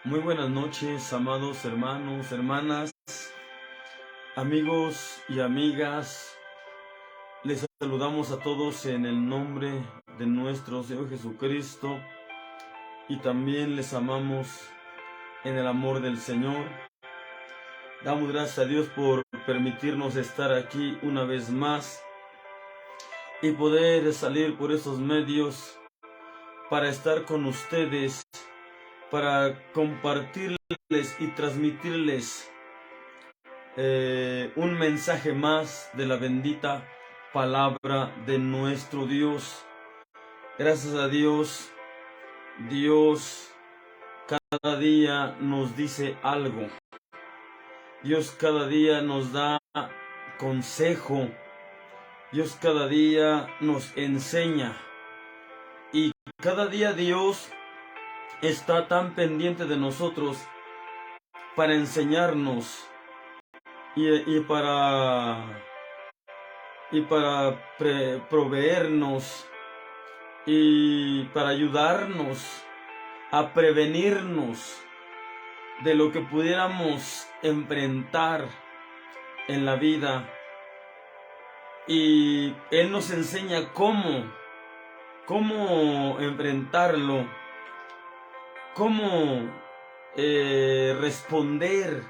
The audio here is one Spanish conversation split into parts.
Muy buenas noches, amados hermanos, hermanas, amigos y amigas. Les saludamos a todos en el nombre de nuestro Señor Jesucristo y también les amamos en el amor del Señor. Damos gracias a Dios por permitirnos estar aquí una vez más y poder salir por esos medios para estar con ustedes, para compartirles y transmitirles un mensaje más de la bendita palabra de nuestro Dios. Gracias a Dios, Dios cada día nos dice algo. Dios cada día nos da consejo. Dios cada día nos enseña. Y cada día Dios está tan pendiente de nosotros para enseñarnos y para proveernos y para ayudarnos a prevenirnos de lo que pudiéramos enfrentar en la vida. Y Él nos enseña cómo enfrentarlo, cómo responder,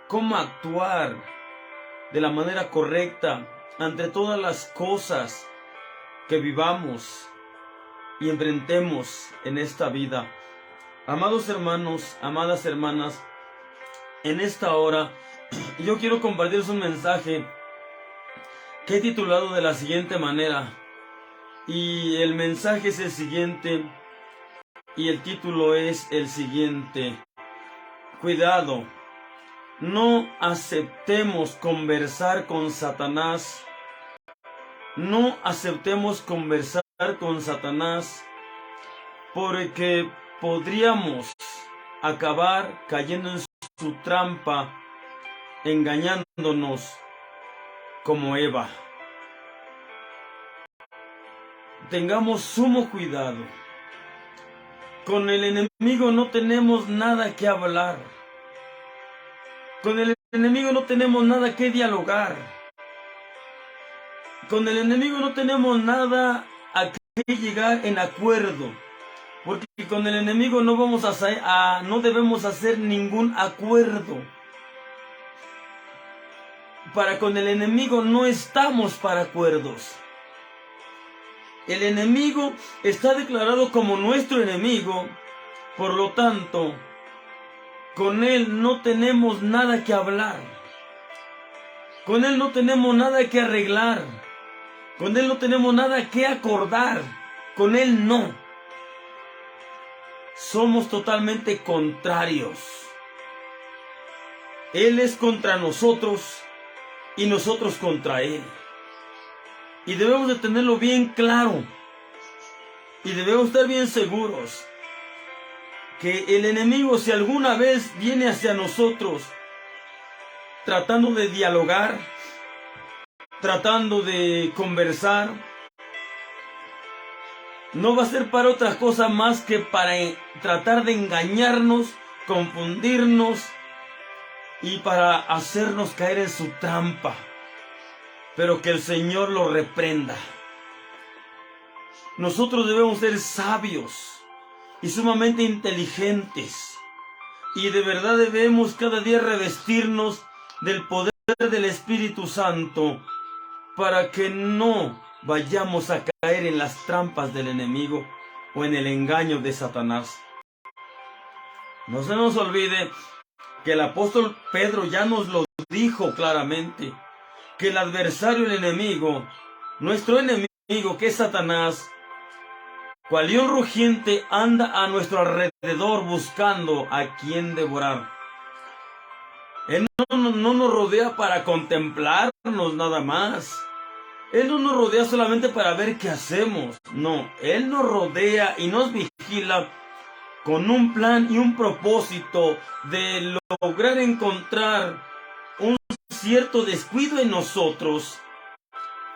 cómo actuar de la manera correcta ante todas las cosas que vivamos y enfrentemos en esta vida. Amados hermanos, amadas hermanas, en esta hora yo quiero compartirles un mensaje que he titulado de la siguiente manera, y el mensaje es el siguiente, y el título es el siguiente: cuidado, no aceptemos conversar con Satanás. No aceptemos conversar con Satanás, porque podríamos acabar cayendo en su trampa, engañándonos como Eva. Tengamos sumo cuidado. Con el enemigo no tenemos nada que hablar. Con el enemigo no tenemos nada que dialogar. Con el enemigo no tenemos nada a que llegar en acuerdo. Porque con el enemigo no debemos hacer ningún acuerdo. Con el enemigo no estamos para acuerdos. El enemigo está declarado como nuestro enemigo. Por lo tanto, con él no tenemos nada que hablar. Con él no tenemos nada que arreglar. Con él no tenemos nada que acordar. Con él no. Somos totalmente contrarios. Él es contra nosotros y nosotros contra él. Y debemos de tenerlo bien claro. Y debemos estar bien seguros que el enemigo, si alguna vez viene hacia nosotros tratando de dialogar, tratando de conversar, no va a ser para otra cosa más que para tratar de engañarnos, confundirnos y para hacernos caer en su trampa. Pero que el Señor lo reprenda. Nosotros debemos ser sabios y sumamente inteligentes. Y de verdad debemos cada día revestirnos del poder del Espíritu Santo para que no vayamos a caer en las trampas del enemigo o en el engaño de Satanás. No se nos olvide que el apóstol Pedro ya nos lo dijo claramente, que el adversario, el enemigo, nuestro enemigo que es Satanás, cual león rugiente, anda a nuestro alrededor buscando a quien devorar. Él no nos rodea para contemplarnos nada más. Él no nos rodea solamente para ver qué hacemos. No, Él nos rodea y nos vigila con un plan y un propósito de lograr encontrar un cierto descuido en nosotros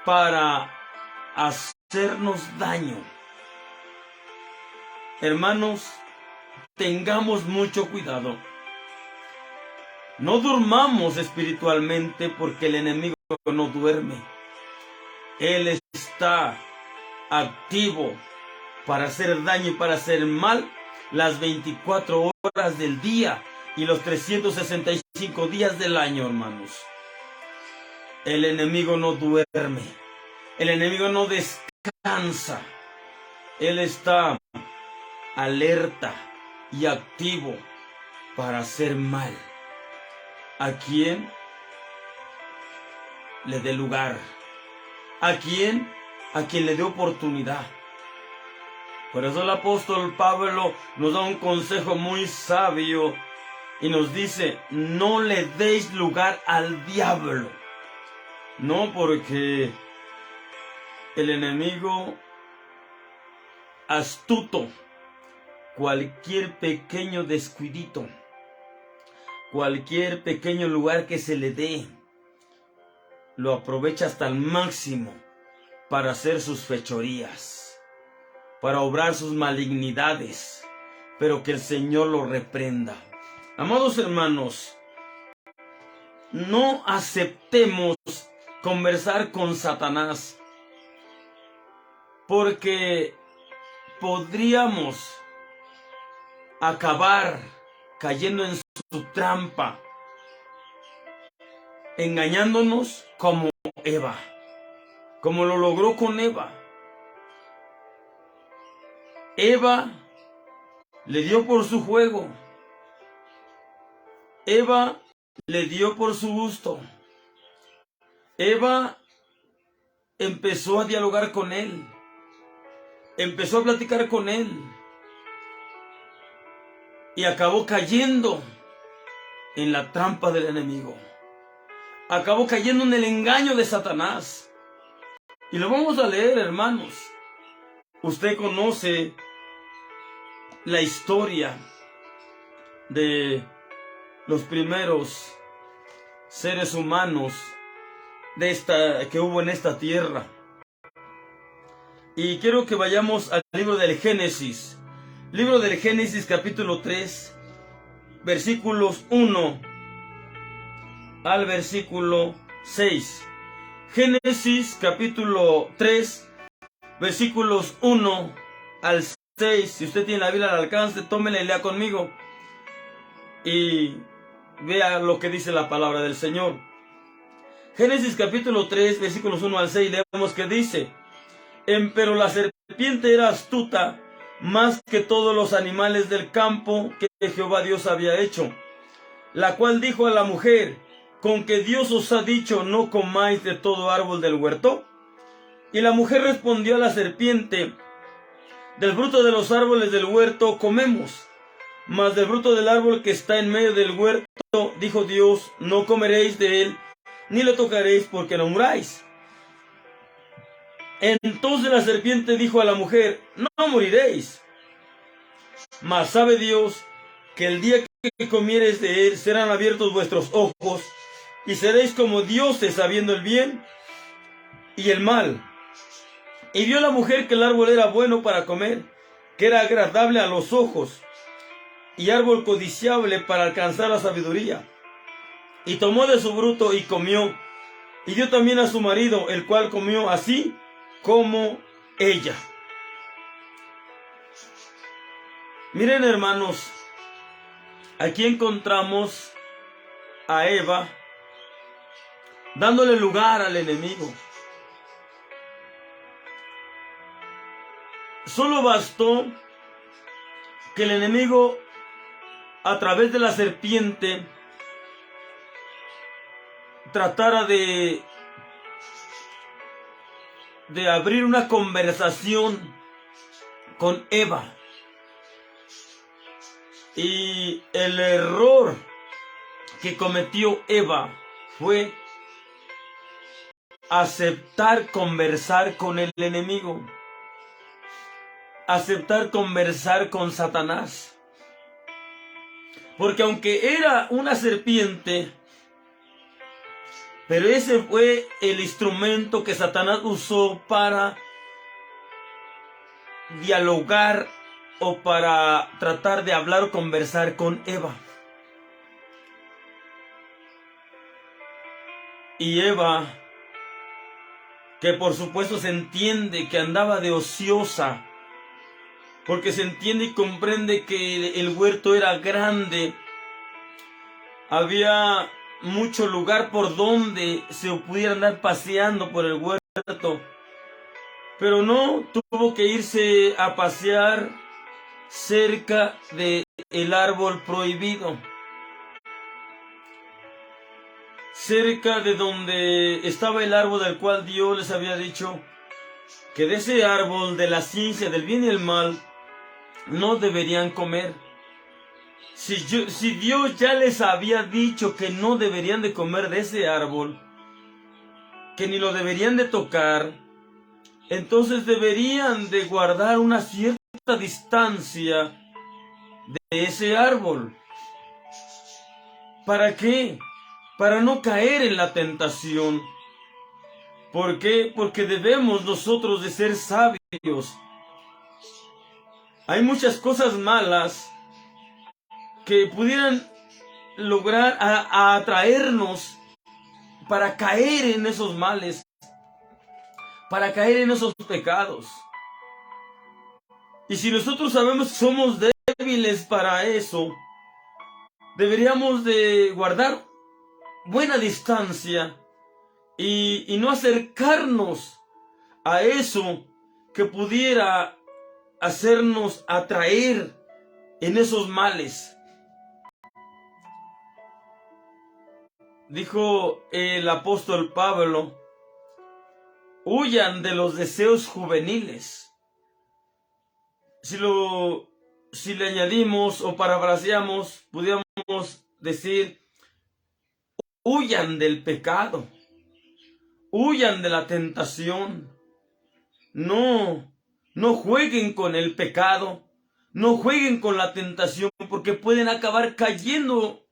para hacernos daño. Hermanos, tengamos mucho cuidado. No durmamos espiritualmente porque el enemigo no duerme. Él está activo para hacer daño y para hacer mal las 24 horas del día y los 365 días del año, hermanos. El enemigo no duerme. El enemigo no descansa. Él está alerta y activo para hacer mal a quien le dé lugar, a quien le dé oportunidad. Por eso el apóstol Pablo nos da un consejo muy sabio y nos dice: no le deis lugar al diablo. No, porque el enemigo astuto, cualquier pequeño descuidito, cualquier pequeño lugar que se le dé, lo aprovecha hasta el máximo para hacer sus fechorías, para obrar sus malignidades, pero que el Señor lo reprenda. Amados hermanos, no aceptemos conversar con Satanás, porque podríamos acabar cayendo en su trampa, engañándonos como Eva, como lo logró con Eva. Eva le dio por su juego. Eva le dio por su gusto. Eva empezó a dialogar con él. Empezó a platicar con él. Y acabó cayendo en la trampa del enemigo. Acabó cayendo en el engaño de Satanás. Y lo vamos a leer, hermanos. Usted conoce la historia de los primeros seres humanos que hubo en esta tierra. Y quiero que vayamos al libro del Génesis. Libro del Génesis, capítulo 3, versículos 1 al versículo 6. Génesis, capítulo 3, versículos 1 al 6. Si usted tiene la Biblia al alcance, tómela y lea conmigo. Y vea lo que dice la palabra del Señor. Génesis capítulo 3, versículos 1 al 6, leemos que dice: Pero la serpiente era astuta más que todos los animales del campo que Jehová Dios había hecho, la cual dijo a la mujer: ¿con que Dios os ha dicho, no comáis de todo árbol del huerto? Y la mujer respondió a la serpiente: del fruto de los árboles del huerto comemos, mas del fruto del árbol que está en medio del huerto, dijo Dios, no comeréis de él, ni lo tocaréis, porque no muráis. Entonces la serpiente dijo a la mujer: no moriréis. Mas sabe Dios que el día que comiereis de él serán abiertos vuestros ojos, y seréis como dioses, sabiendo el bien y el mal. Y vio la mujer que el árbol era bueno para comer, que era agradable a los ojos, y árbol codiciable para alcanzar la sabiduría. Y tomó de su fruto y comió, y dio también a su marido, el cual comió así como ella. Miren, hermanos, aquí encontramos a Eva dándole lugar al enemigo. Solo bastó que el enemigo, a través de la serpiente, tratara de abrir una conversación con Eva. Y el error que cometió Eva fue aceptar conversar con el enemigo, aceptar conversar con Satanás. Porque aunque era una serpiente, pero ese fue el instrumento que Satanás usó para dialogar o para tratar de hablar o conversar con Eva. Y Eva, que por supuesto se entiende que andaba de ociosa, porque se entiende y comprende que el huerto era grande, había mucho lugar por donde se pudiera andar paseando por el huerto, pero no, tuvo que irse a pasear cerca del árbol prohibido, cerca de donde estaba el árbol del cual Dios les había dicho que de ese árbol de la ciencia del bien y el mal no deberían comer. Si Dios ya les había dicho que no deberían de comer de ese árbol, que ni lo deberían de tocar, entonces deberían de guardar una cierta distancia de ese árbol. ¿Para qué? Para no caer en la tentación. ¿Por qué? Porque debemos nosotros de ser sabios. Hay muchas cosas malas que pudieran lograr a atraernos para caer en esos males, para caer en esos pecados. Y si nosotros sabemos que somos débiles para eso, deberíamos de guardar buena distancia y no acercarnos a eso que pudiera hacernos atraer en esos males. Dijo el apóstol Pablo: huyan de los deseos juveniles. Si le añadimos o parafraseamos, pudiéramos decir: huyan del pecado, huyan de la tentación. No jueguen con el pecado, no jueguen con la tentación, porque pueden acabar cayendo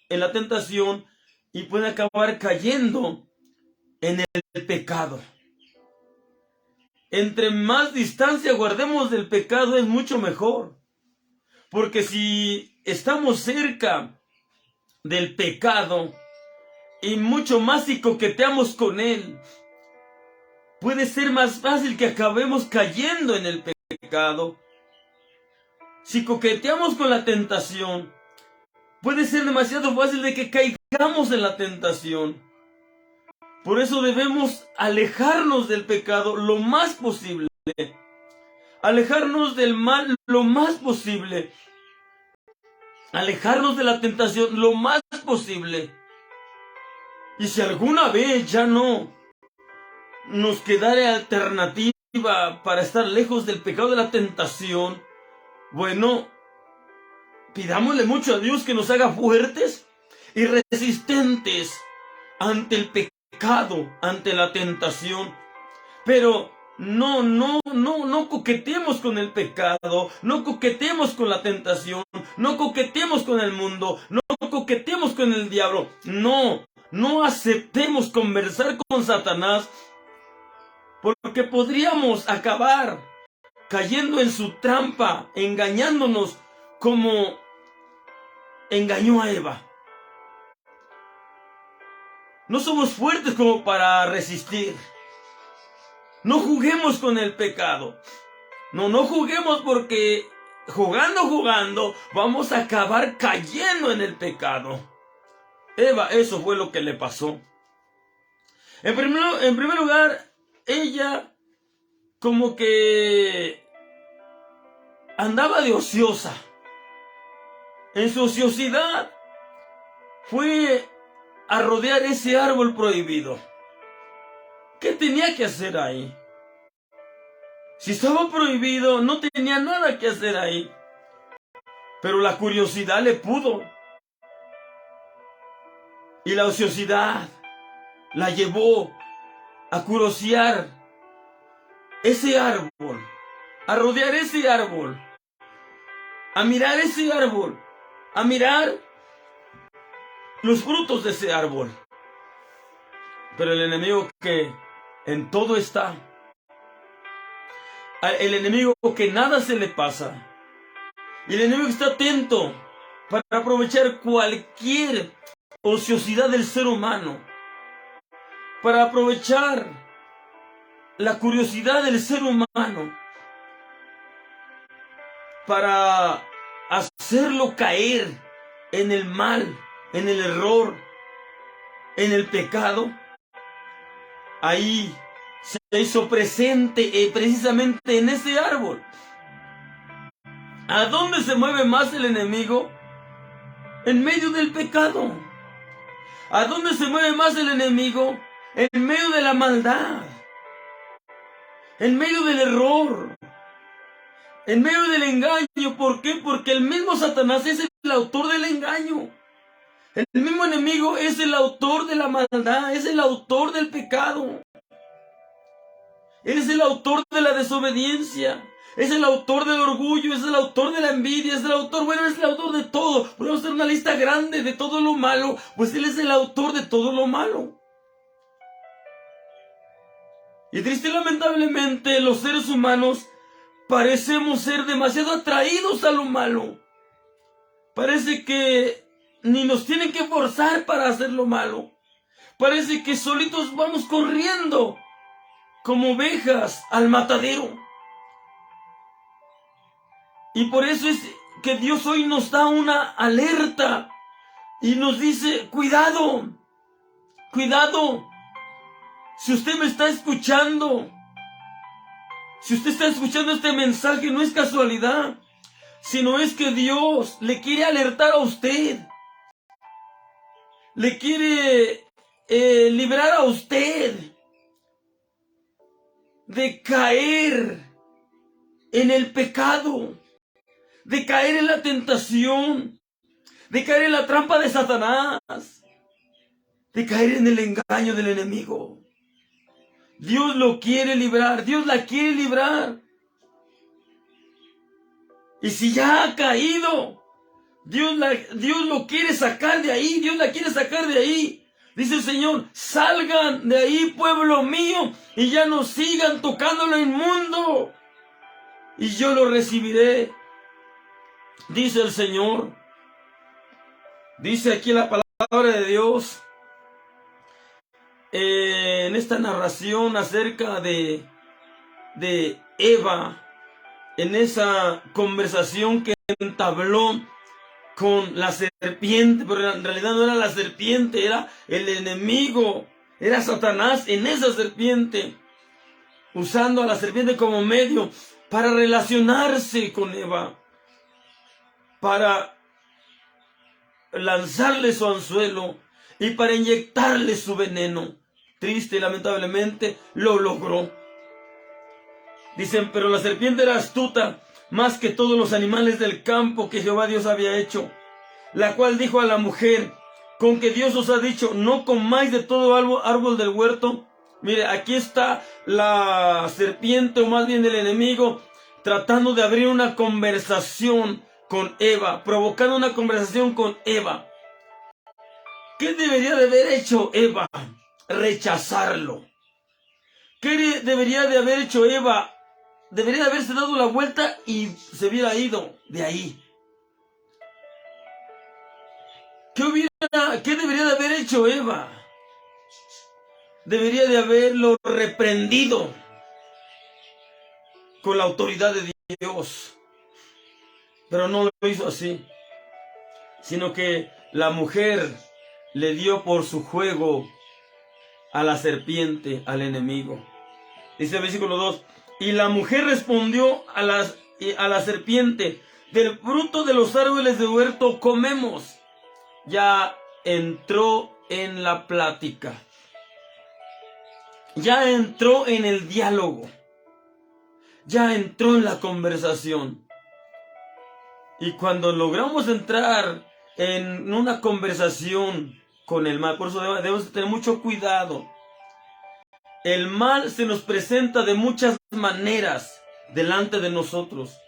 en la tentación y pueden acabar cayendo en el pecado. Entre más distancia guardemos del pecado es mucho mejor, porque si estamos cerca del pecado y mucho más si coqueteamos con él, puede ser más fácil que acabemos cayendo en el pecado. Si coqueteamos con la tentación, puede ser demasiado fácil de que caigamos en la tentación. Por eso debemos alejarnos del pecado lo más posible. Alejarnos del mal lo más posible. Alejarnos de la tentación lo más posible. Y si alguna vez ya no nos quedara alternativa para estar lejos del pecado de la tentación, bueno, pidámosle mucho a Dios que nos haga fuertes y resistentes ante el pecado, ante la tentación. Pero no coquetemos con el pecado, no coquetemos con la tentación, no coquetemos con el mundo, no coquetemos con el diablo. No aceptemos conversar con Satanás, porque podríamos acabar cayendo en su trampa, engañándonos como engañó a Eva. No somos fuertes como para resistir. No juguemos con el pecado. No juguemos, porque jugando, vamos a acabar cayendo en el pecado. Eva, eso fue lo que le pasó. En primer lugar, ella como que andaba de ociosa. En su ociosidad fue a rodear ese árbol prohibido. ¿Qué tenía que hacer ahí? Si estaba prohibido, no tenía nada que hacer ahí. Pero la curiosidad le pudo. Y la ociosidad la llevó a curiosear ese árbol, a rodear ese árbol, a mirar ese árbol, a mirar los frutos de ese árbol. Pero el enemigo, que en todo está, el enemigo que nada se le pasa, Y el enemigo está atento para aprovechar cualquier ociosidad del ser humano, para aprovechar la curiosidad del ser humano, para hacerlo caer en el mal, en el error, en el pecado. Ahí se hizo presente precisamente en ese árbol. ¿A dónde se mueve más el enemigo? En medio del pecado. ¿A dónde se mueve más el enemigo? En medio de la maldad, en medio del error, en medio del engaño. ¿Por qué? Porque el mismo Satanás es el autor del engaño. El mismo enemigo es el autor de la maldad, es el autor del pecado. Él es el autor de la desobediencia, es el autor del orgullo, es el autor de la envidia, es el autor, es el autor de todo. Podemos hacer una lista grande de todo lo malo, pues Él es el autor de todo lo malo. Y triste y lamentablemente los seres humanos parecemos ser demasiado atraídos a lo malo. Parece que ni nos tienen que forzar para hacer lo malo. Parece que solitos vamos corriendo como ovejas al matadero. Y por eso es que Dios hoy nos da una alerta y nos dice, cuidado, cuidado. Si usted me está escuchando, si usted está escuchando este mensaje, no es casualidad, sino es que Dios le quiere alertar a usted. Le quiere librar a usted de caer en el pecado, de caer en la tentación, de caer en la trampa de Satanás, de caer en el engaño del enemigo. Dios lo quiere librar, Dios la quiere librar. Y si ya ha caído, Dios lo quiere sacar de ahí, Dios la quiere sacar de ahí. Dice el Señor, salgan de ahí, pueblo mío, y ya no sigan tocando lo inmundo, y yo lo recibiré, dice el Señor. Dice aquí la palabra de Dios, en esta narración acerca de Eva, en esa conversación que entabló con la serpiente, pero en realidad no era la serpiente, era el enemigo, era Satanás en esa serpiente, usando a la serpiente como medio para relacionarse con Eva, para lanzarle su anzuelo y para inyectarle su veneno. Triste y lamentablemente lo logró. Dicen, pero la serpiente era astuta más que todos los animales del campo que Jehová Dios había hecho, la cual dijo a la mujer, con que Dios os ha dicho, no comáis de todo árbol del huerto. Mire, aquí está la serpiente, o más bien el enemigo, tratando de abrir una conversación con Eva, provocando una conversación con Eva. ¿Qué debería de haber hecho Eva? Rechazarlo. ¿Qué debería de haber hecho Eva? Debería de haberse dado la vuelta y se hubiera ido de ahí. ¿Qué debería de haber hecho Eva? Debería de haberlo reprendido con la autoridad de Dios. Pero no lo hizo así, sino que la mujer le dio por su juego a la serpiente, al enemigo. Dice el versículo 2, y la mujer respondió a la serpiente, del fruto de los árboles de huerto comemos. Ya entró en la plática, ya entró en el diálogo, ya entró en la conversación. Y cuando logramos entrar en una conversación con el mal, por eso debemos tener mucho cuidado. El mal se nos presenta de muchas maneras delante de nosotros.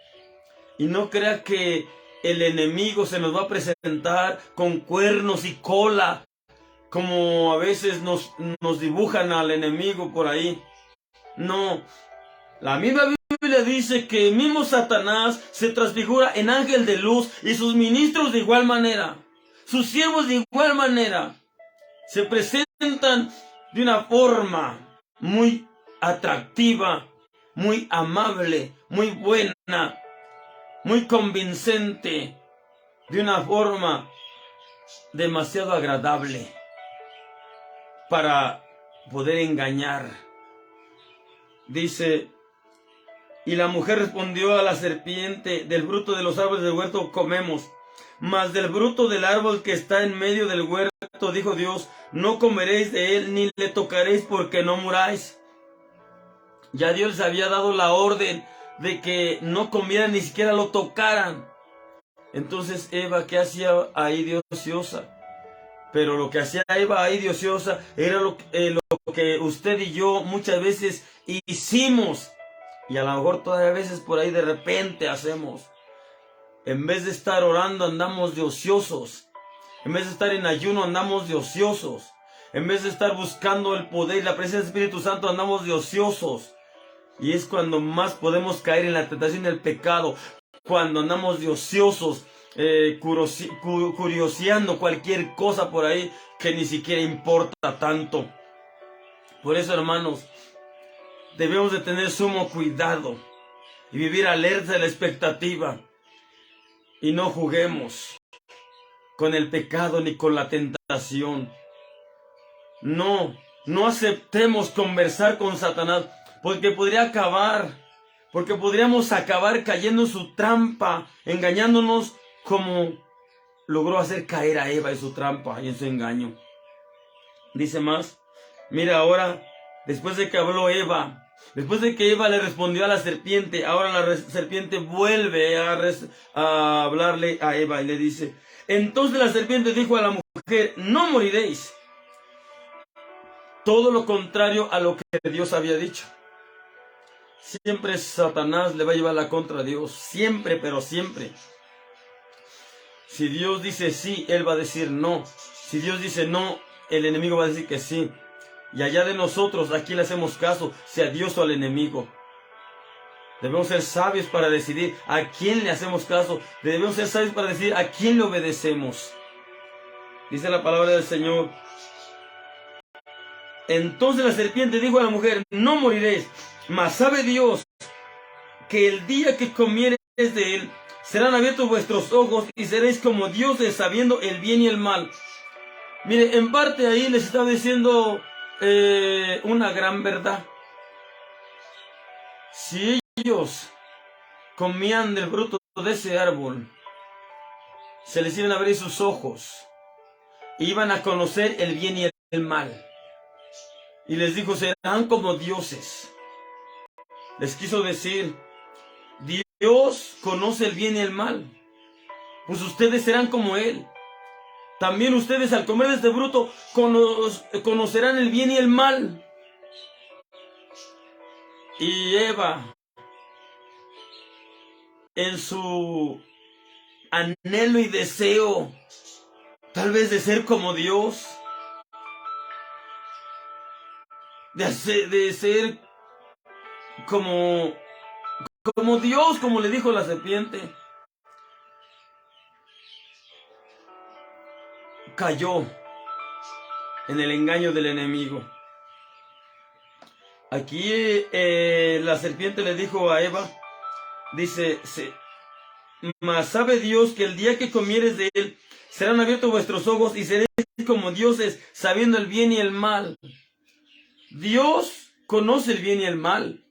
Y no crea que el enemigo se nos va a presentar con cuernos y cola, como a veces nos dibujan al enemigo por ahí. No, la misma Biblia dice que el mismo Satanás se transfigura en ángel de luz y sus ministros de igual manera, sus siervos de igual manera, se presentan de una forma muy atractiva, muy amable, muy buena, muy convincente, de una forma demasiado agradable para poder engañar. Dice: y la mujer respondió a la serpiente: del fruto de los árboles del huerto comemos, mas del fruto del árbol que está en medio del huerto, dijo Dios, no comeréis de él ni le tocaréis, porque no muráis. Ya Dios les había dado la orden de que no comieran, ni siquiera lo tocaran. Entonces Eva, ¿qué hacía ahí de ociosa? Pero lo que hacía Eva ahí de ociosa era lo que usted y yo muchas veces hicimos, y a lo mejor todavía a veces por ahí de repente hacemos. En vez de estar orando, andamos de ociosos. En vez de estar en ayuno, andamos de ociosos. En vez de estar buscando el poder y la presencia del Espíritu Santo, andamos de ociosos. Y es cuando más podemos caer en la tentación del pecado, cuando andamos de ociosos, curioseando cualquier cosa por ahí que ni siquiera importa tanto. Por eso, hermanos, debemos de tener sumo cuidado y vivir alerta de la expectativa, y no juguemos con el pecado ni con la tentación. No aceptemos conversar con Satanás, porque podríamos acabar cayendo en su trampa, engañándonos como logró hacer caer a Eva en su trampa y en su engaño. Dice más, mira ahora, después de que habló Eva, después de que Eva le respondió a la serpiente, ahora la serpiente vuelve a hablarle a Eva y le dice: entonces la serpiente dijo a la mujer, no moriréis. Todo lo contrario a lo que Dios había dicho. Siempre Satanás le va a llevar la contra a Dios, siempre, pero siempre. Si Dios dice sí, él va a decir no. Si Dios dice no, el enemigo va a decir que sí. Y allá de nosotros, ¿a quién le hacemos caso? Si a Dios o al enemigo. Debemos ser sabios para decidir a quién le hacemos caso. Debemos ser sabios para decidir a quién le obedecemos. Dice la palabra del Señor: entonces la serpiente dijo a la mujer, no moriréis, mas sabe Dios que el día que comiereis de él, serán abiertos vuestros ojos y seréis como dioses, sabiendo el bien y el mal. Mire, en parte ahí les estaba diciendo una gran verdad. Si ellos comían del fruto de ese árbol, se les iban a abrir sus ojos, e iban a conocer el bien y el mal. Y les dijo, serán como dioses. Les quiso decir, Dios conoce el bien y el mal, pues ustedes serán como Él. También ustedes, al comer de este fruto, conocerán el bien y el mal. Y Eva, en su anhelo y deseo, tal vez de ser como Dios, de ser como Dios, como le dijo la serpiente, cayó en el engaño del enemigo. Aquí la serpiente le dijo a Eva, dice, mas sabe Dios que el día que comieres de él, serán abiertos vuestros ojos y seréis como dioses, sabiendo el bien y el mal. Dios conoce el bien y el mal,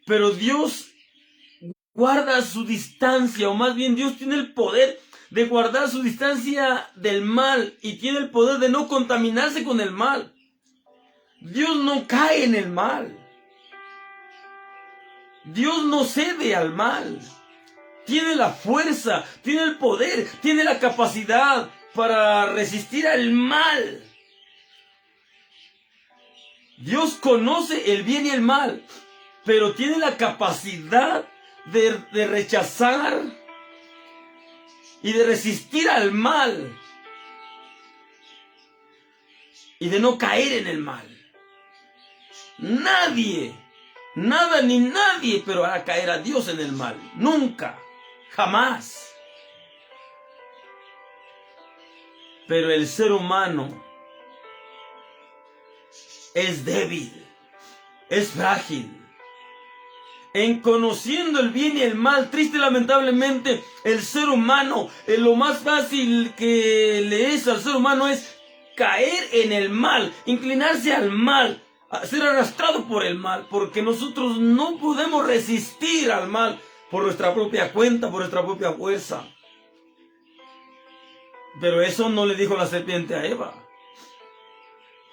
pero Dios guarda su distancia, o más bien Dios tiene el poder de guardar su distancia del mal y tiene el poder de no contaminarse con el mal. Dios no cae en el mal. Dios no cede al mal. Tiene la fuerza, tiene el poder, tiene la capacidad para resistir al mal. Dios conoce el bien y el mal, pero tiene la capacidad de rechazar y de resistir al mal y de no caer en el mal. Nadie nada ni nadie, pero hará caer a Dios en el mal. Nunca, jamás. Pero el ser humano es débil, es frágil. En conociendo el bien y el mal, triste y lamentablemente, el ser humano, lo más fácil que le es al ser humano es caer en el mal, inclinarse al mal, ser arrastrado por el mal, porque nosotros no podemos resistir al mal por nuestra propia cuenta, por nuestra propia fuerza. Pero eso no le dijo la serpiente a Eva.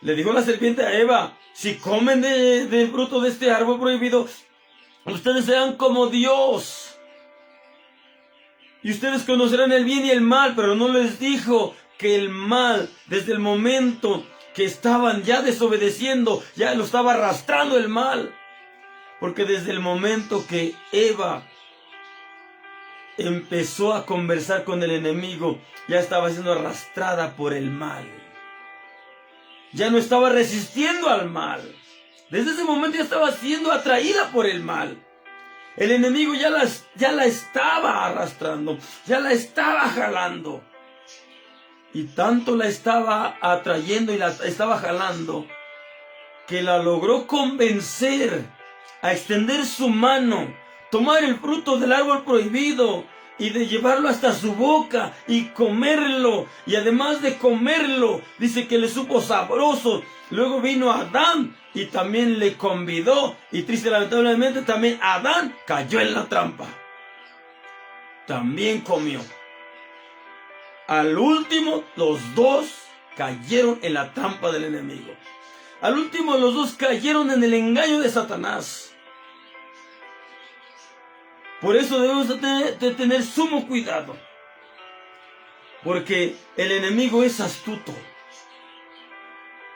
Le dijo la serpiente a Eva: si comen del fruto de este árbol prohibido, ustedes serán como Dios, y ustedes conocerán el bien y el mal. Pero no les dijo que el mal, desde el momento que estaban ya desobedeciendo, ya lo estaba arrastrando el mal. Porque desde el momento que Eva empezó a conversar con el enemigo, ya estaba siendo arrastrada por el mal. Ya no estaba resistiendo al mal. Desde ese momento ya estaba siendo atraída por el mal. El enemigo ya la estaba arrastrando, ya la estaba jalando. Y tanto la estaba atrayendo y la estaba jalando, que la logró convencer a extender su mano, tomar el fruto del árbol prohibido y de llevarlo hasta su boca y comerlo. Y además de comerlo, dice que le supo sabroso. Luego vino Adán y también le convidó, y triste lamentablemente también Adán cayó en la trampa. También comió. Al último, los dos cayeron en la trampa del enemigo. Al último, los dos cayeron en el engaño de Satanás. Por eso debemos de tener sumo cuidado, porque el enemigo es astuto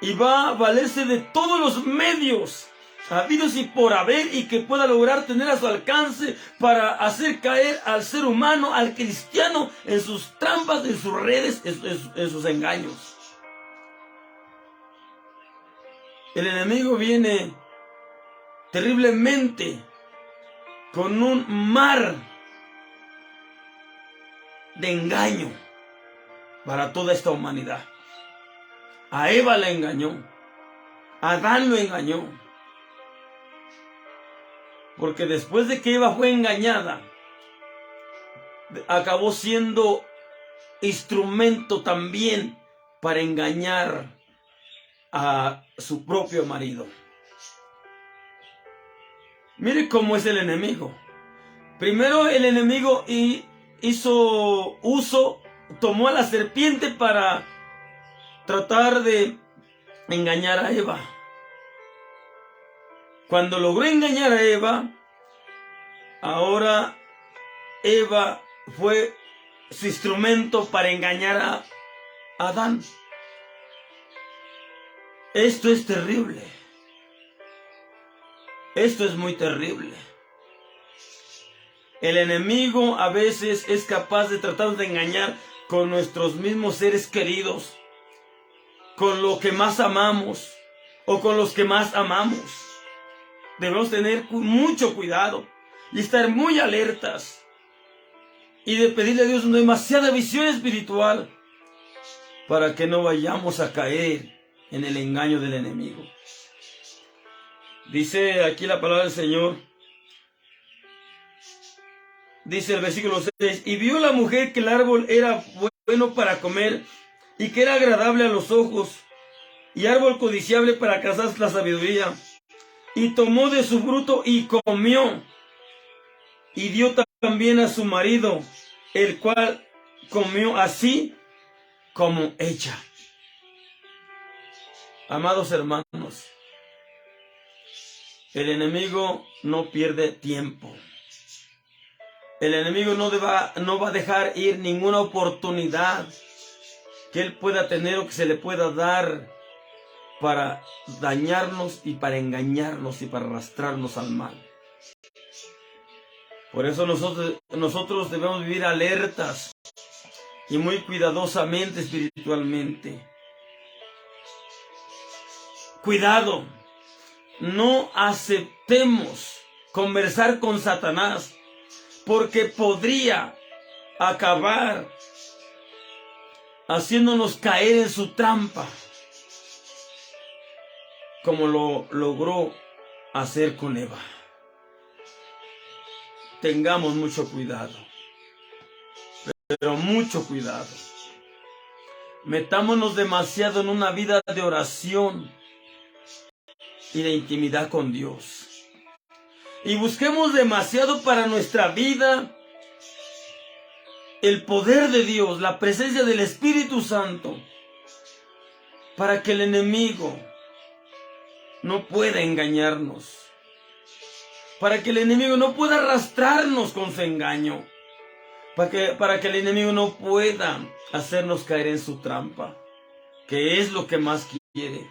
y va a valerse de todos los medios habidos y por haber, y que pueda lograr tener a su alcance para hacer caer al ser humano, al cristiano, en sus trampas, en sus redes, en sus engaños. El enemigo viene terriblemente con un mar de engaño para toda esta humanidad. A Eva la engañó, a Adán lo engañó, porque después de que Eva fue engañada, acabó siendo instrumento también para engañar a su propio marido. Mire cómo es el enemigo. Primero el enemigo hizo uso, tomó a la serpiente para tratar de engañar a Eva. Cuando logró engañar a Eva, ahora Eva fue su instrumento para engañar a Adán. Esto es terrible. Esto es muy terrible. El enemigo a veces es capaz de tratar de engañar con nuestros mismos seres queridos, con lo que más amamos o con los que más amamos. Debemos tener mucho cuidado y estar muy alertas, y de pedirle a Dios una demasiada visión espiritual para que no vayamos a caer en el engaño del enemigo. Dice aquí la palabra del Señor, dice el versículo 6, y vio la mujer que el árbol era bueno para comer, y que era agradable a los ojos, y árbol codiciable para alcanzar la sabiduría, y tomó de su fruto y comió, y dio también a su marido, el cual comió así como ella. Amados hermanos, el enemigo no pierde tiempo. El enemigo no va a dejar ir ninguna oportunidad que él pueda tener o que se le pueda dar para dañarnos y para engañarnos y para arrastrarnos al mal. Por eso nosotros debemos vivir alertas y muy cuidadosamente espiritualmente. Cuidado, no aceptemos conversar con Satanás, porque podría acabar haciéndonos caer en su trampa, como lo logró hacer con Eva. Tengamos mucho cuidado, pero mucho cuidado. Metámonos demasiado en una vida de oración y de intimidad con Dios. Y busquemos demasiado para nuestra vida el poder de Dios, la presencia del Espíritu Santo, para que el enemigo no pueda engañarnos, para que el enemigo no pueda arrastrarnos con su engaño, para que el enemigo no pueda hacernos caer en su trampa, que es lo que más quiere.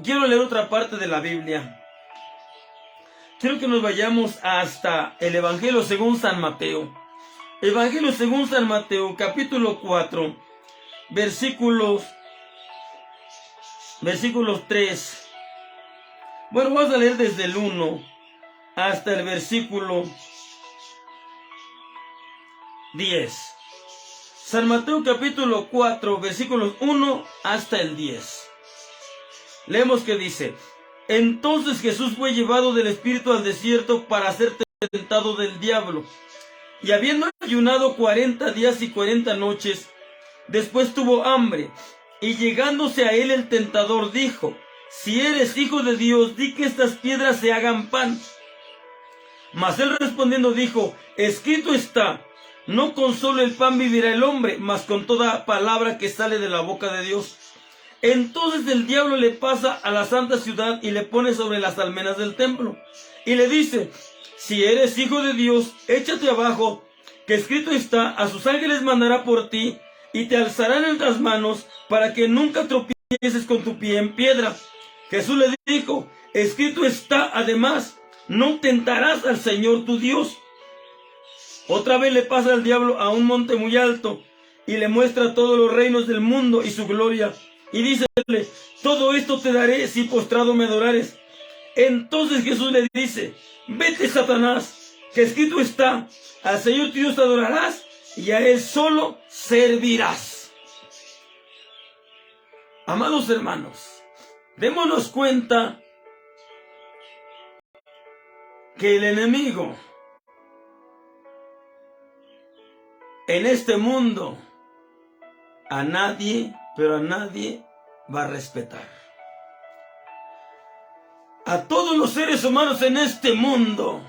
Quiero leer otra parte de la Biblia. Quiero que nos vayamos hasta el Evangelio según San Mateo. Evangelio según San Mateo, capítulo 4, versículos 3. Bueno, vamos a leer desde el 1 hasta el versículo 10. San Mateo capítulo 4, versículos 1 hasta el 10. Leemos que dice: Entonces Jesús fue llevado del Espíritu al desierto para ser tentado del diablo. Y habiendo ayunado 40 días y 40 noches, después tuvo hambre. Y llegándose a él el tentador dijo: Si eres hijo de Dios, di que estas piedras se hagan pan. Mas él respondiendo dijo: Escrito está, no con solo el pan vivirá el hombre, mas con toda palabra que sale de la boca de Dios. Entonces el diablo le pasa a la santa ciudad y le pone sobre las almenas del templo. Y le dice: Si eres hijo de Dios, échate abajo, que escrito está, a sus ángeles mandará por ti, y te alzarán en las manos, para que nunca tropieces con tu pie en piedra. Jesús le dijo: Escrito está además, no tentarás al Señor tu Dios. Otra vez le pasa al diablo a un monte muy alto, y le muestra todos los reinos del mundo y su gloria. Y dícele: Todo esto te daré si postrado me adorares. Entonces Jesús le dice: Vete, Satanás, que escrito está, al Señor tu Dios adorarás, y a Él solo servirás. Amados hermanos, démonos cuenta que el enemigo en este mundo a nadie, pero a nadie va a respetar. A todos los seres humanos en este mundo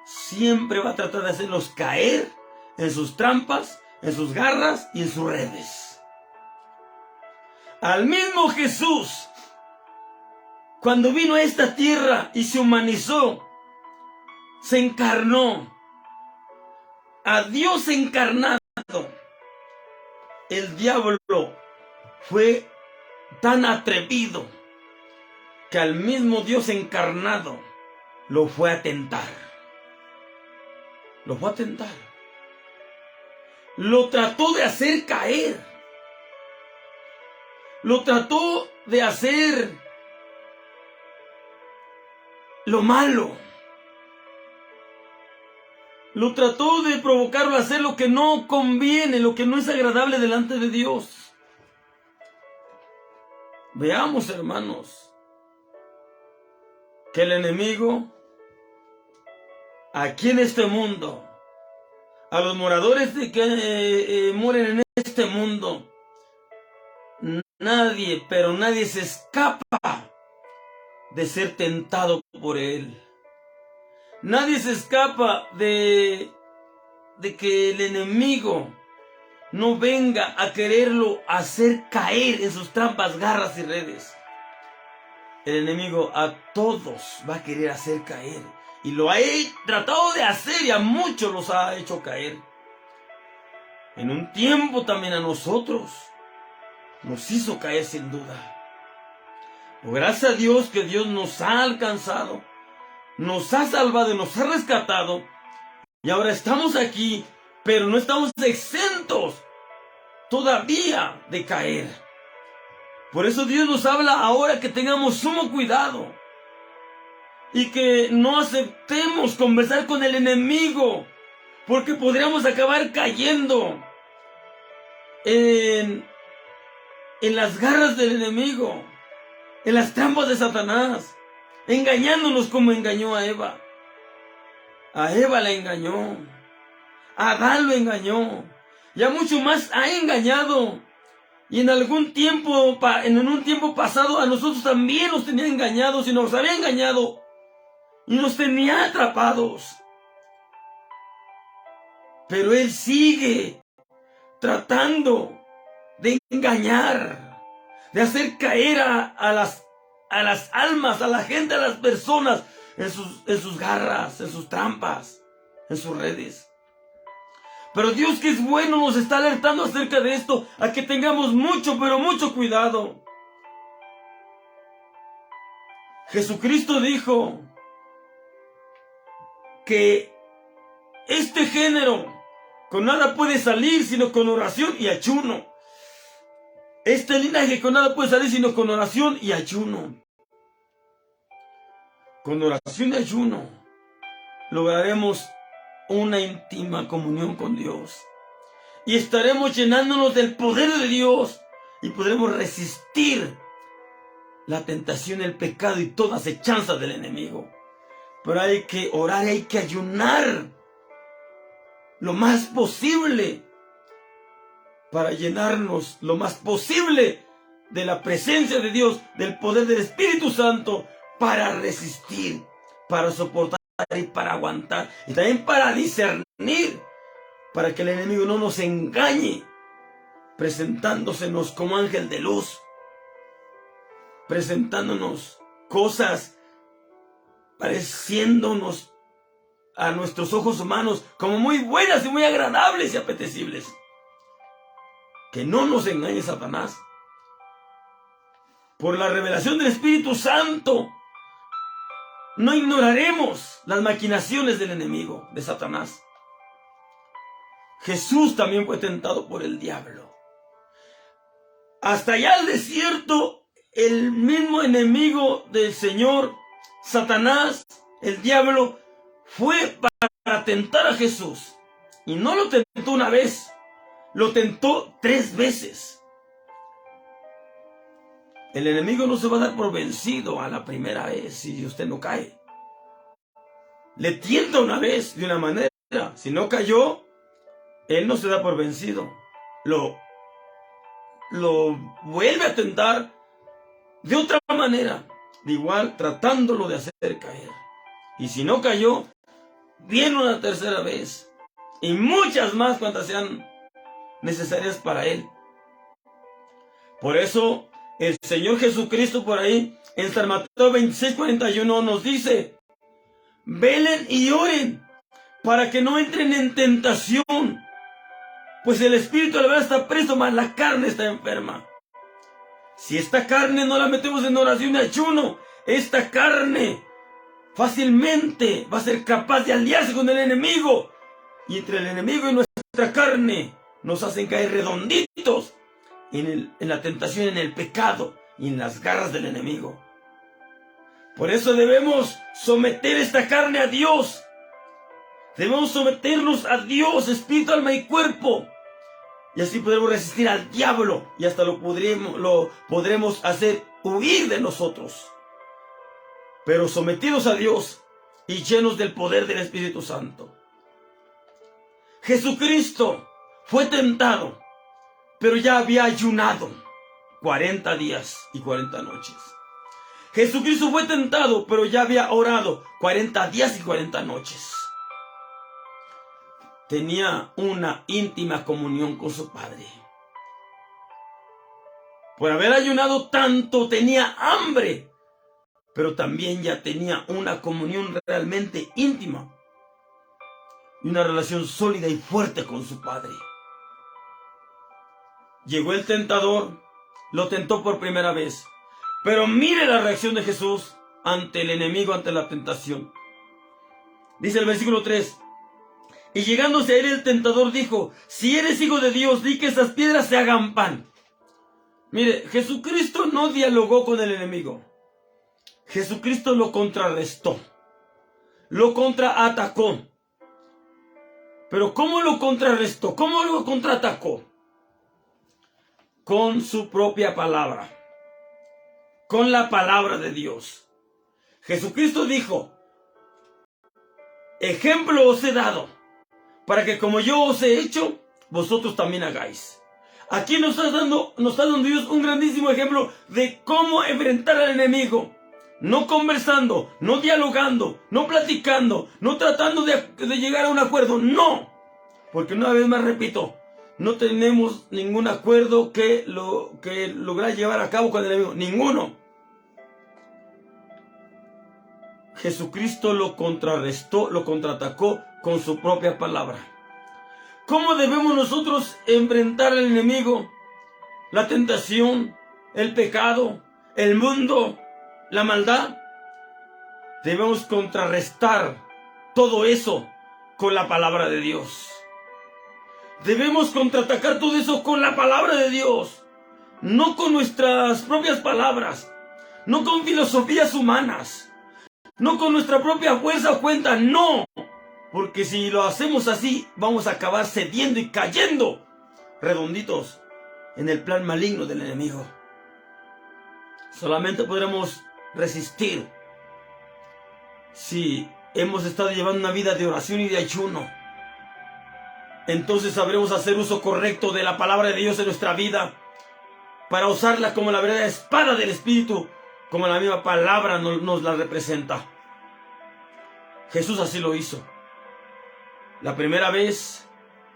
siempre va a tratar de hacerlos caer en sus trampas, en sus garras y en sus redes. Al mismo Jesús, cuando vino a esta tierra y se humanizó, se encarnó, a Dios encarnado, el diablo fue tan atrevido que al mismo Dios encarnado lo fue a tentar. Lo fue a tentar. Lo trató de hacer caer. Lo trató de hacer lo malo. Lo trató de provocarlo a hacer lo que no conviene, lo que no es agradable delante de Dios. Veamos, hermanos, que el enemigo, aquí en este mundo, a los moradores que mueren en este mundo, nadie, pero nadie se escapa de ser tentado por él. Nadie se escapa de que el enemigo no venga a quererlo hacer caer en sus trampas, garras y redes. El enemigo a todos va a querer hacer caer. Y lo ha tratado de hacer y a muchos los ha hecho caer. En un tiempo también a nosotros nos hizo caer sin duda. Pero gracias a Dios que Dios nos ha alcanzado, nos ha salvado y nos ha rescatado. Y ahora estamos aquí, pero no estamos exentos todavía de caer. Por eso Dios nos habla ahora que tengamos sumo cuidado y que no aceptemos conversar con el enemigo, porque podríamos acabar cayendo en las garras del enemigo, en las trampas de Satanás, engañándonos como engañó a Eva. A Eva la engañó, a Adán lo engañó, ya mucho más ha engañado. Y en un tiempo pasado a nosotros también nos tenía engañados y nos había engañado y nos tenía atrapados. Pero Él sigue tratando de engañar, de hacer caer a las almas, a la gente, a las personas en sus garras, en sus trampas, en sus redes. Pero Dios, que es bueno, nos está alertando acerca de esto, a que tengamos mucho, pero mucho cuidado. Jesucristo dijo que este género con nada puede salir sino con oración y ayuno. Este linaje con nada puede salir sino con oración y ayuno. Con oración y ayuno lograremos una íntima comunión con Dios y estaremos llenándonos del poder de Dios y podremos resistir la tentación, el pecado y toda acechanza del enemigo. Pero hay que orar y hay que ayunar lo más posible para llenarnos lo más posible de la presencia de Dios, del poder del Espíritu Santo, para resistir, para soportar y para aguantar, y también para discernir, para que el enemigo no nos engañe, presentándosenos como ángel de luz, presentándonos cosas, pareciéndonos a nuestros ojos humanos como muy buenas y muy agradables y apetecibles. Que no nos engañe Satanás. Por la revelación del Espíritu Santo, no ignoraremos las maquinaciones del enemigo, de Satanás. Jesús también fue tentado por el diablo. Hasta allá al desierto, el mismo enemigo del Señor, Satanás, el diablo, fue para tentar a Jesús. Y no lo tentó una vez, lo tentó 3 veces. El enemigo no se va a dar por vencido a la primera vez si usted no cae. Le tienta una vez de una manera. Si no cayó, él no se da por vencido. Lo vuelve a tentar de otra manera. De igual, tratándolo de hacer caer. Y si no cayó, viene una tercera vez. Y muchas más cuantas sean necesarias para él. Por eso el Señor Jesucristo por ahí en San Mateo 26:41 nos dice: velen y oren para que no entren en tentación, pues el espíritu a la verdad está preso, mas la carne está enferma. Si esta carne no la metemos en oración y ayuno, esta carne fácilmente va a ser capaz de aliarse con el enemigo, y entre el enemigo y nuestra carne nos hacen caer redonditos en la tentación, en el pecado y en las garras del enemigo. Por eso debemos someter esta carne a Dios. Debemos someternos a Dios, espíritu, alma y cuerpo. Y así podremos resistir al diablo y hasta lo podremos hacer huir de nosotros. Pero sometidos a Dios y llenos del poder del Espíritu Santo. Jesucristo fue tentado, pero ya había ayunado 40 días y 40 noches. Jesucristo fue tentado, pero ya había orado 40 días y 40 noches. Tenía una íntima comunión con su Padre. Por haber ayunado tanto, tenía hambre, pero también ya tenía una comunión realmente íntima y una relación sólida y fuerte con su Padre. Llegó el tentador, lo tentó por primera vez, pero mire la reacción de Jesús ante el enemigo, ante la tentación. Dice el versículo 3: y llegándose a él el tentador dijo: si eres hijo de Dios, di que esas piedras se hagan pan. Mire, Jesucristo no dialogó con el enemigo. Jesucristo lo contrarrestó, lo contraatacó. Pero ¿cómo lo contrarrestó? ¿Cómo lo contraatacó? Con su propia palabra, con la palabra de Dios. Jesucristo dijo: ejemplo os he dado, para que como yo os he hecho, vosotros también hagáis. Aquí nos está dando Dios un grandísimo ejemplo de cómo enfrentar al enemigo. No conversando, no dialogando, no platicando, no tratando de llegar a un acuerdo. No, porque una vez más repito, no tenemos ningún acuerdo que lograr llevar a cabo con el enemigo. Ninguno. Jesucristo lo contrarrestó, lo contraatacó con su propia palabra. ¿Cómo debemos nosotros enfrentar al enemigo? La tentación, el pecado, el mundo, la maldad. Debemos contrarrestar todo eso con la palabra de Dios. Debemos contraatacar todo eso con la palabra de Dios. No con nuestras propias palabras. No con filosofías humanas. No con nuestra propia fuerza o cuenta. No. Porque si lo hacemos así, vamos a acabar cediendo y cayendo redonditos en el plan maligno del enemigo. Solamente podremos resistir si hemos estado llevando una vida de oración y de ayuno. Entonces sabremos hacer uso correcto de la palabra de Dios en nuestra vida, para usarla como la verdadera espada del Espíritu, como la misma palabra nos la representa. Jesús así lo hizo. La primera vez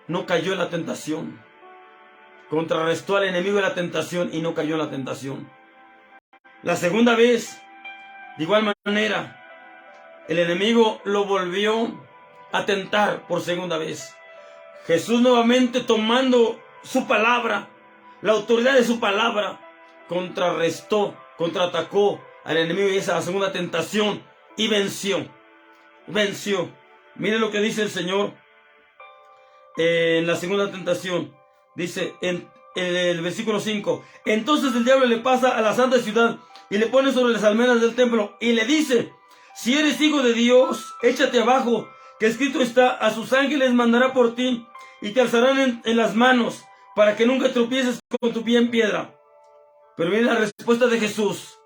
no cayó en la tentación. Contrarrestó al enemigo en la tentación y no cayó en la tentación. La segunda vez, de igual manera, el enemigo lo volvió a tentar por segunda vez. Jesús nuevamente, tomando su palabra, la autoridad de su palabra, contrarrestó, contraatacó al enemigo en esa segunda tentación y venció. Venció. Mire lo que dice el Señor en la segunda tentación. Dice en el versículo 5: entonces el diablo le pasa a la santa ciudad y le pone sobre las almenas del templo y le dice: si eres hijo de Dios, échate abajo, que escrito está: a sus ángeles mandará por ti y te alzarán en las manos, para que nunca tropieces con tu pie en piedra. Pero mira la respuesta de Jesús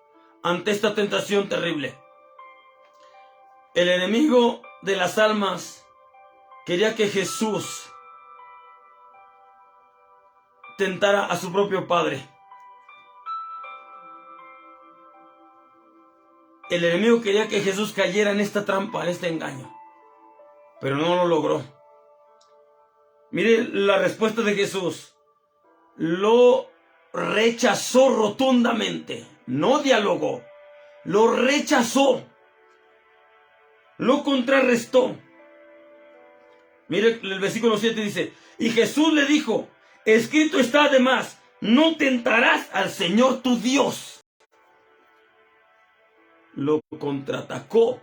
ante esta tentación terrible. El enemigo de las almas quería que Jesús tentara a su propio Padre. El enemigo quería que Jesús cayera en esta trampa, en este engaño, pero no lo logró. Mire la respuesta de Jesús. Lo rechazó rotundamente. No dialogó. Lo rechazó. Lo contrarrestó. Mire el versículo 7 dice: y Jesús le dijo: escrito está además, no tentarás al Señor tu Dios. Lo contraatacó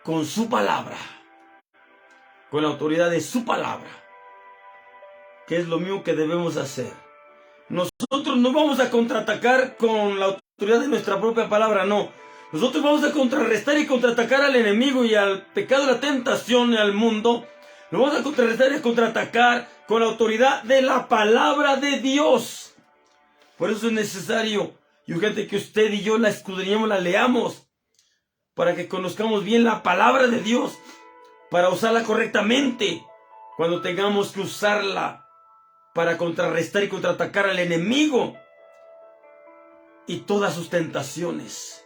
con su palabra, con la autoridad de su palabra, que es lo mismo que debemos hacer. Nosotros no vamos a contraatacar con la autoridad de nuestra propia palabra, no. Nosotros vamos a contrarrestar y contraatacar al enemigo y al pecado, la tentación y al mundo. Lo vamos a contrarrestar y contraatacar con la autoridad de la palabra de Dios. Por eso es necesario y urgente que usted y yo la escudriñemos, la leamos, para que conozcamos bien la palabra de Dios, para usarla correctamente cuando tengamos que usarla para contrarrestar y contraatacar al enemigo y todas sus tentaciones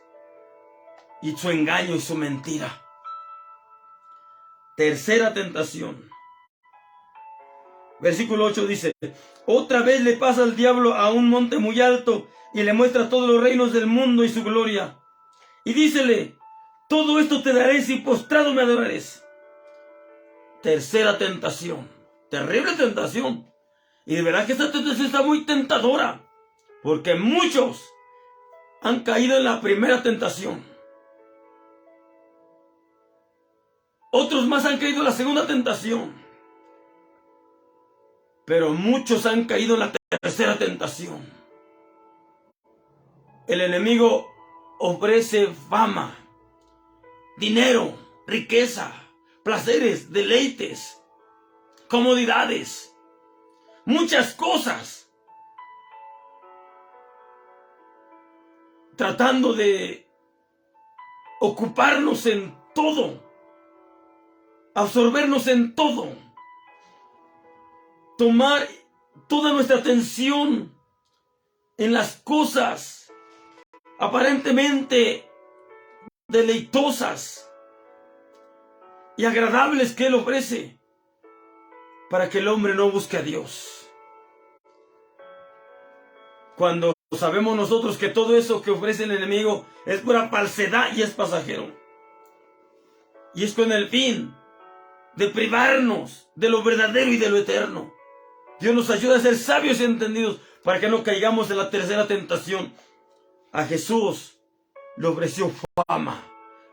y su engaño y su mentira. Tercera tentación. Versículo 8 dice: otra vez le pasa al diablo a un monte muy alto y le muestra todos los reinos del mundo y su gloria. Y dícele: todo esto te daré si postrado me adorares. Tercera tentación. Terrible tentación. Y de verdad que esta tentación está muy tentadora, porque muchos han caído en la primera tentación. Otros más han caído en la segunda tentación. Pero muchos han caído en la tercera tentación. El enemigo ofrece fama, dinero, riqueza, placeres, deleites, comodidades, muchas cosas, tratando de ocuparnos en todo, absorbernos en todo, tomar toda nuestra atención en las cosas aparentemente deleitosas y agradables que Él ofrece, para que el hombre no busque a Dios. Cuando sabemos nosotros que todo eso que ofrece el enemigo es pura falsedad y es pasajero, y es con el fin de privarnos de lo verdadero y de lo eterno. Dios nos ayuda a ser sabios y entendidos para que no caigamos en la tercera tentación. A Jesús le ofreció fama,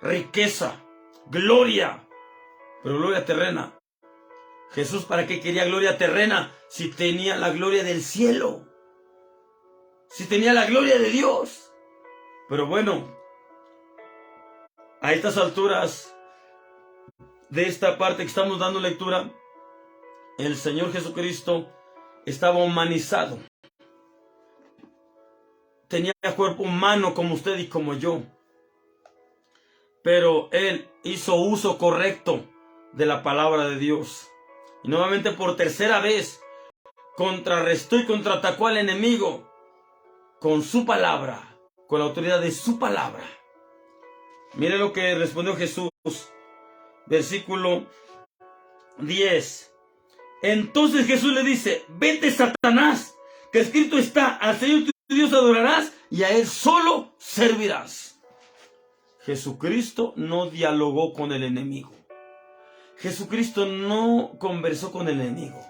riqueza, gloria, pero gloria terrena. Jesús, ¿para qué quería gloria terrena si tenía la gloria del cielo? Si tenía la gloria de Dios. Pero bueno, a estas alturas de esta parte que estamos dando lectura, el Señor Jesucristo estaba humanizado. Tenía cuerpo humano como usted y como yo. Pero Él hizo uso correcto de la palabra de Dios. Y nuevamente por tercera vez contrarrestó y contraatacó al enemigo con su palabra, con la autoridad de su palabra. Mire lo que respondió Jesús. Versículo 10. Entonces Jesús le dice: vete, Satanás, que escrito está: al Señor tu Dios adorarás y a Él solo servirás. Jesucristo no dialogó con el enemigo. Jesucristo no conversó con el enemigo.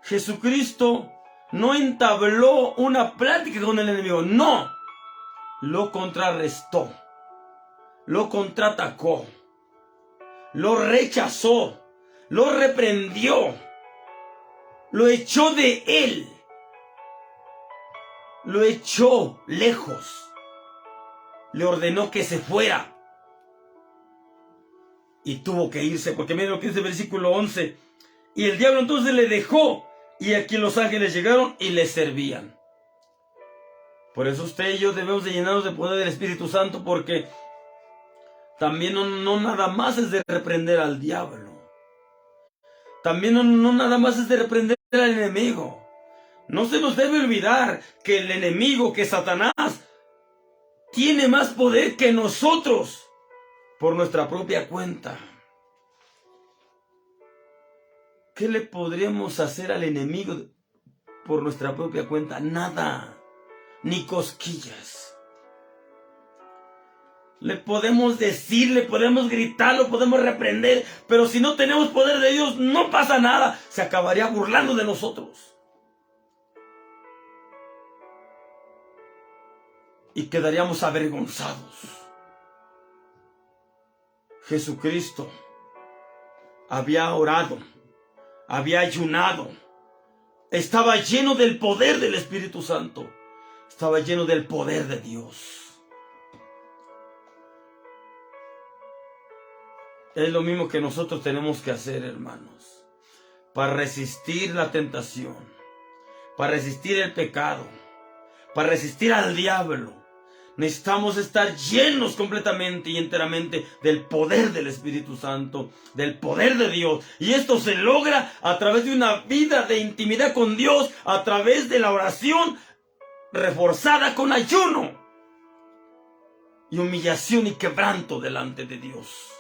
Jesucristo no entabló una plática con el enemigo. No, lo contrarrestó, lo contraatacó, lo rechazó, lo reprendió, lo echó de él, lo echó lejos, le ordenó que se fuera y tuvo que irse, porque miren lo que dice el versículo 11. Y el diablo entonces le dejó, y aquí los ángeles llegaron y le servían. Por eso usted y yo debemos de llenarnos de poder del Espíritu Santo, porque también no nada más es de reprender al diablo. También no nada más es de reprender al enemigo. No se nos debe olvidar que el enemigo, que Satanás, tiene más poder que nosotros por nuestra propia cuenta. ¿Qué le podríamos hacer al enemigo por nuestra propia cuenta? Nada, ni cosquillas. Le podemos decir, le podemos gritar, lo podemos reprender, pero si no tenemos poder de Dios, no pasa nada. Se acabaría burlando de nosotros. Y quedaríamos avergonzados. Jesucristo había orado, había ayunado, estaba lleno del poder del Espíritu Santo, estaba lleno del poder de Dios. Es lo mismo que nosotros tenemos que hacer, hermanos, para resistir la tentación, para resistir el pecado, para resistir al diablo. Necesitamos estar llenos completamente y enteramente del poder del Espíritu Santo, del poder de Dios. Y esto se logra a través de una vida de intimidad con Dios, a través de la oración reforzada con ayuno y humillación y quebranto delante de Dios.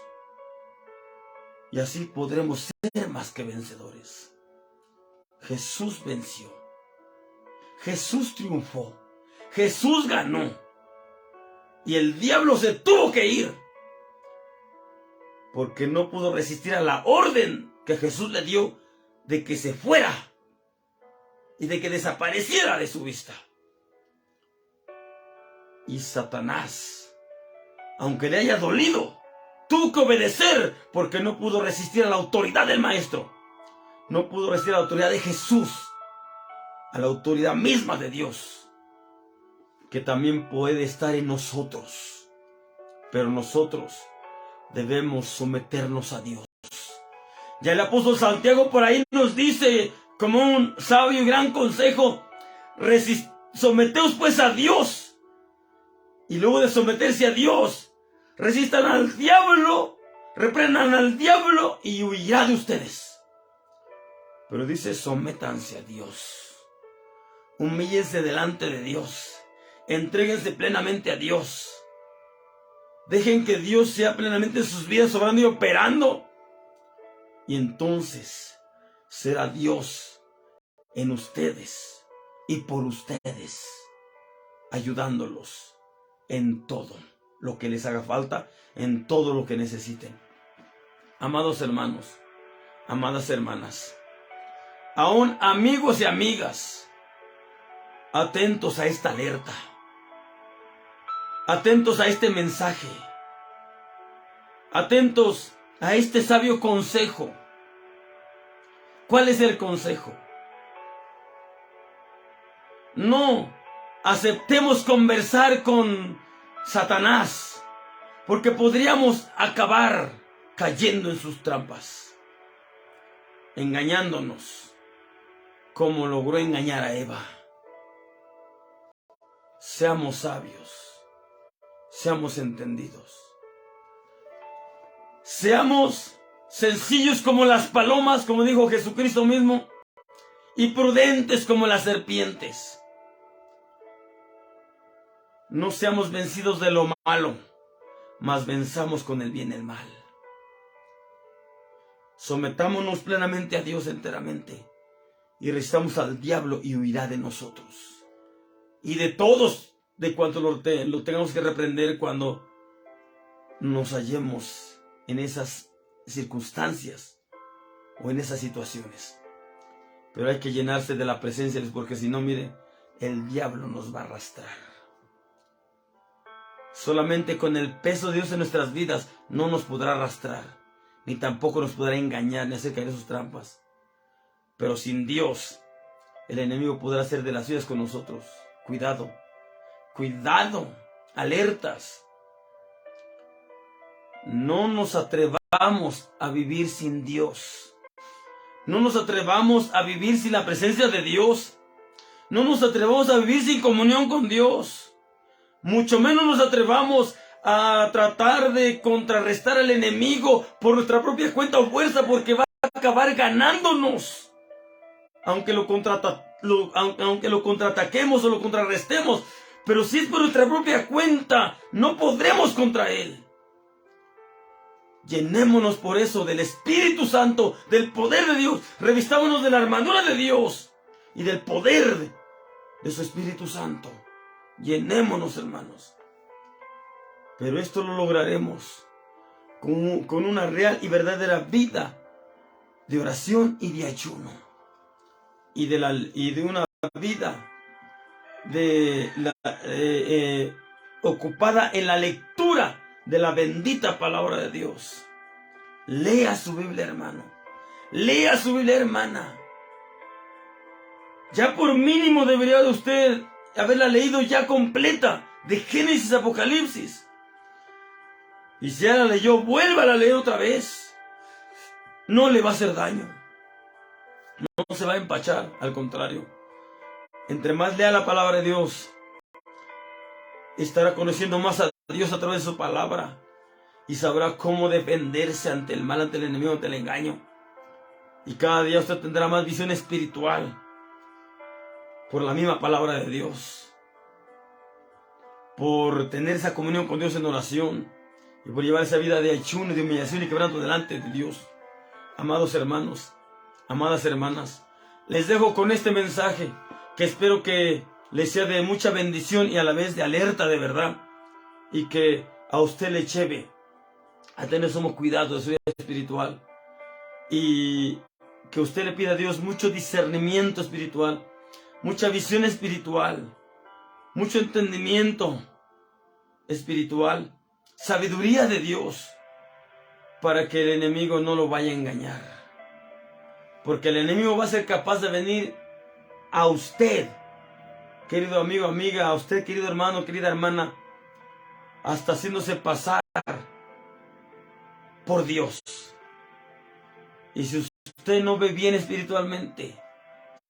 Y así podremos ser más que vencedores. Jesús venció. Jesús triunfó. Jesús ganó. Y el diablo se tuvo que ir, porque no pudo resistir a la orden que Jesús le dio de que se fuera y de que desapareciera de su vista. Y Satanás, aunque le haya dolido, tuvo que obedecer, porque no pudo resistir a la autoridad del Maestro. No pudo resistir a la autoridad de Jesús. a la autoridad misma de Dios, que también puede estar en nosotros. Pero nosotros debemos someternos a Dios. Ya el apóstol Santiago por ahí nos dice, como un sabio y gran consejo, someteos pues a Dios. Y luego de someterse a Dios, resistan al diablo, reprendan al diablo y huirá de ustedes. Pero dice, sométanse a Dios. Humíllense delante de Dios. Entréguense plenamente a Dios. Dejen que Dios sea plenamente en sus vidas, obrando y operando. Y entonces será Dios en ustedes y por ustedes, ayudándolos en todo lo que les haga falta, en todo lo que necesiten. Amados hermanos, amadas hermanas, aún amigos y amigas, atentos a esta alerta, atentos a este mensaje, atentos a este sabio consejo. ¿Cuál es el consejo? No aceptemos conversar con Satanás, porque podríamos acabar cayendo en sus trampas, engañándonos, como logró engañar a Eva. Seamos sabios, seamos entendidos, seamos sencillos como las palomas, como dijo Jesucristo mismo, y prudentes como las serpientes. No seamos vencidos de lo malo, mas venzamos con el bien el mal. Sometámonos plenamente a Dios enteramente, y resistamos al diablo y huirá de nosotros. Y de todos, de cuanto lo tengamos que reprender cuando nos hallemos en esas circunstancias o en esas situaciones. Pero hay que llenarse de la presencia de Dios, porque si no, mire, el diablo nos va a arrastrar. Solamente con el peso de Dios en nuestras vidas no nos podrá arrastrar, ni tampoco nos podrá engañar ni hacer caer sus trampas. Pero sin Dios, el enemigo podrá hacer de las suyas con nosotros. Cuidado, cuidado, alertas. No nos atrevamos a vivir sin Dios. No nos atrevamos a vivir sin la presencia de Dios. No nos atrevamos a vivir sin comunión con Dios. Mucho menos nos atrevamos a tratar de contrarrestar al enemigo por nuestra propia cuenta o fuerza, porque va a acabar ganándonos. Aunque lo contraataquemos o lo contrarrestemos, pero si es por nuestra propia cuenta, no podremos contra él. Llenémonos por eso del Espíritu Santo, del poder de Dios. Revistámonos de la armadura de Dios y del poder de su Espíritu Santo. Llenémonos, hermanos. Pero esto lo lograremos con una real y verdadera vida de oración y de ayuno. Y de una vida ocupada en la lectura de la bendita palabra de Dios. Lea su Biblia, hermano. Lea su Biblia, hermana. Ya por mínimo debería de usted haberla leído ya completa, de Génesis a Apocalipsis. Y si ya la leyó, vuélvala a leer otra vez. No le va a hacer daño. No se va a empachar, al contrario. Entre más lea la palabra de Dios, estará conociendo más a Dios a través de su palabra y sabrá cómo defenderse ante el mal, ante el enemigo, ante el engaño. Y cada día usted tendrá más visión espiritual por la misma palabra de Dios, por tener esa comunión con Dios en oración y por llevar esa vida de ayuno, de humillación y quebranto delante de Dios. Amados hermanos, amadas hermanas, les dejo con este mensaje que espero que les sea de mucha bendición y a la vez de alerta de verdad, y que a usted le lleve a tener sumo cuidado de su vida espiritual, y que usted le pida a Dios mucho discernimiento espiritual, mucha visión espiritual, mucho entendimiento espiritual, sabiduría de Dios, para que el enemigo no lo vaya a engañar. Porque el enemigo va a ser capaz de venir a usted, querido amigo, amiga, a usted, querido hermano, querida hermana, hasta haciéndose pasar por Dios. Y si usted no ve bien espiritualmente,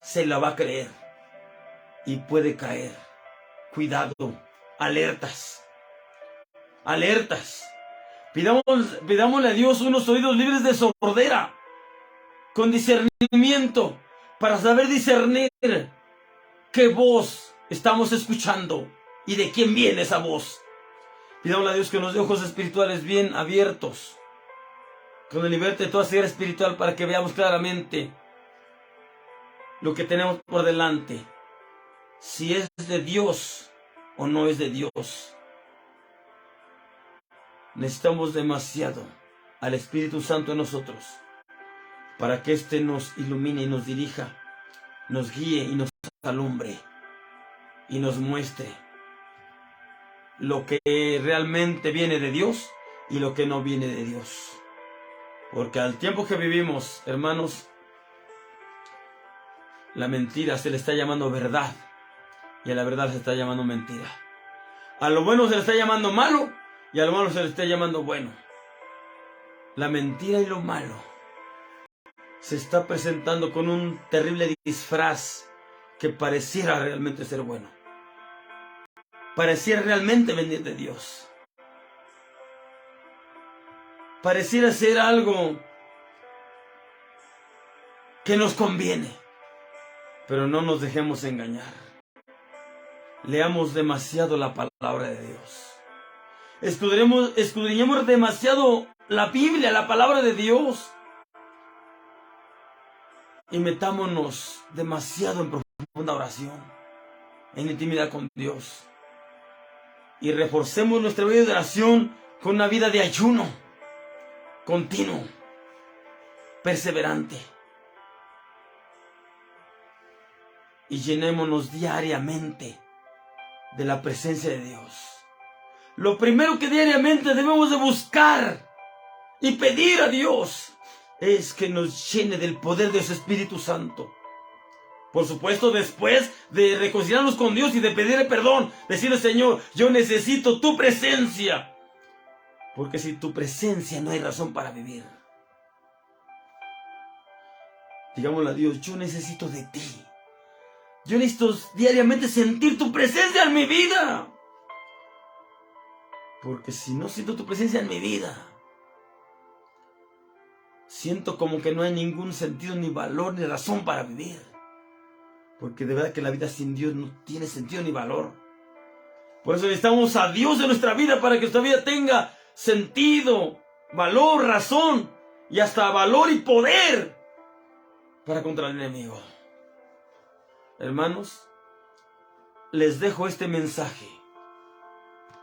se la va a creer y puede caer. Cuidado, alertas, alertas. Pidámosle a Dios unos oídos libres de sordera, con discernimiento, para saber discernir qué voz estamos escuchando y de quién viene esa voz. Pidámosle a Dios que nos dé ojos espirituales bien abiertos, que nos liberte de toda ceguera espiritual para que veamos claramente lo que tenemos por delante, si es de Dios o no es de Dios. Necesitamos demasiado al Espíritu Santo en nosotros para que éste nos ilumine y nos dirija, nos guíe y nos alumbre y nos muestre lo que realmente viene de Dios y lo que no viene de Dios. Porque al tiempo que vivimos, hermanos, la mentira se le está llamando verdad y a la verdad se está llamando mentira. A lo bueno se le está llamando malo y a lo malo se le está llamando bueno. La mentira y lo malo se está presentando con un terrible disfraz que pareciera realmente ser bueno. Pareciera realmente venir de Dios. Pareciera ser algo que nos conviene. Pero no nos dejemos engañar. Leamos demasiado la palabra de Dios. Escudriñemos demasiado la Biblia, la palabra de Dios. Y metámonos demasiado en profunda oración, en intimidad con Dios. Y reforcemos nuestra vida de oración con una vida de ayuno continuo, perseverante. Y llenémonos diariamente de la presencia de Dios. Lo primero que diariamente debemos de buscar y pedir a Dios es que nos llene del poder de su Espíritu Santo. Por supuesto, después de reconciliarnos con Dios y de pedirle perdón, decirle: Señor, yo necesito tu presencia. Porque sin tu presencia no hay razón para vivir. Digámosle a Dios: yo necesito de ti. Yo necesito diariamente sentir tu presencia en mi vida. Porque si no siento tu presencia en mi vida, siento como que no hay ningún sentido, ni valor, ni razón para vivir. Porque de verdad que la vida sin Dios no tiene sentido ni valor. Por eso necesitamos a Dios en nuestra vida para que nuestra vida tenga sentido, valor, razón y hasta valor y poder para contra el enemigo. Hermanos, les dejo este mensaje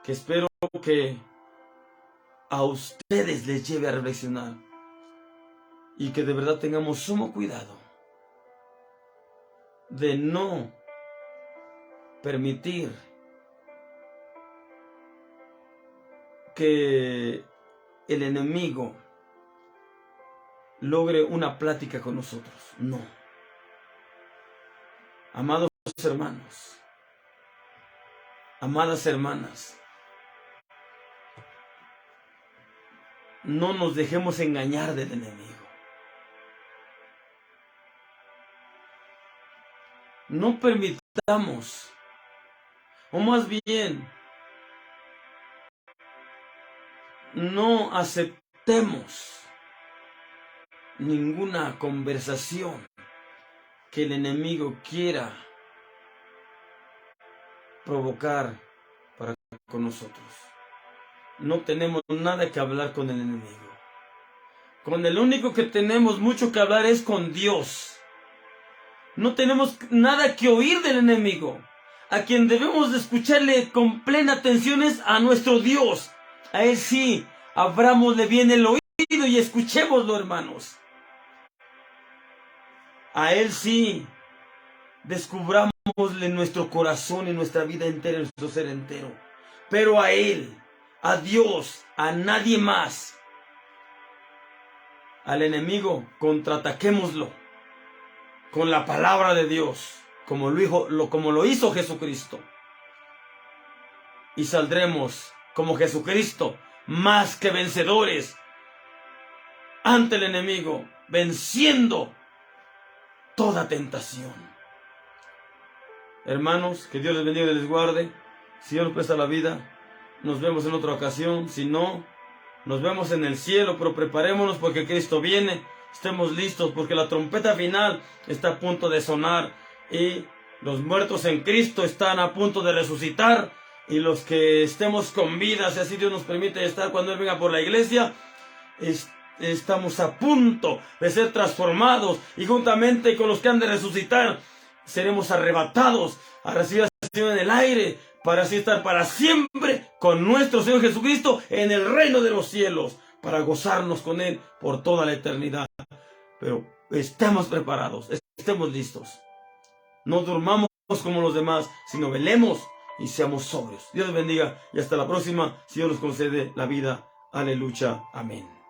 que espero que a ustedes les lleve a reflexionar y que de verdad tengamos sumo cuidado de no permitir que el enemigo logre una plática con nosotros. No. Amados hermanos, amadas hermanas, no nos dejemos engañar del enemigo. No permitamos, o más bien, no aceptemos ninguna conversación que el enemigo quiera provocar para con nosotros. No tenemos nada que hablar con el enemigo. Con el único que tenemos mucho que hablar es con Dios. No tenemos nada que oír del enemigo. A quien debemos de escucharle con plena atención es a nuestro Dios. A Él sí, abrámosle bien el oído y escuchémoslo, hermanos. A Él sí, descubrámosle nuestro corazón y nuestra vida entera, nuestro ser entero. Pero a Él, a Dios, a nadie más. Al enemigo, contraataquémoslo con la palabra de Dios, como lo hizo Jesucristo. Y saldremos como Jesucristo, más que vencedores ante el enemigo, venciendo toda tentación. Hermanos, que Dios les bendiga y les guarde. Si Dios nos presta la vida, nos vemos en otra ocasión. Si no, nos vemos en el cielo, pero preparémonos porque Cristo viene. Estemos listos porque la trompeta final está a punto de sonar y los muertos en Cristo están a punto de resucitar, y los que estemos con vida, si así Dios nos permite estar cuando Él venga por la iglesia, estamos a punto de ser transformados, y juntamente con los que han de resucitar seremos arrebatados a recibir al Señor en el aire, para así estar para siempre con nuestro Señor Jesucristo en el reino de los cielos, para gozarnos con Él por toda la eternidad. Pero estemos preparados, estemos listos. No durmamos como los demás, sino velemos y seamos sobrios. Dios les bendiga y hasta la próxima, si Dios nos concede la vida. Aleluya. Amén.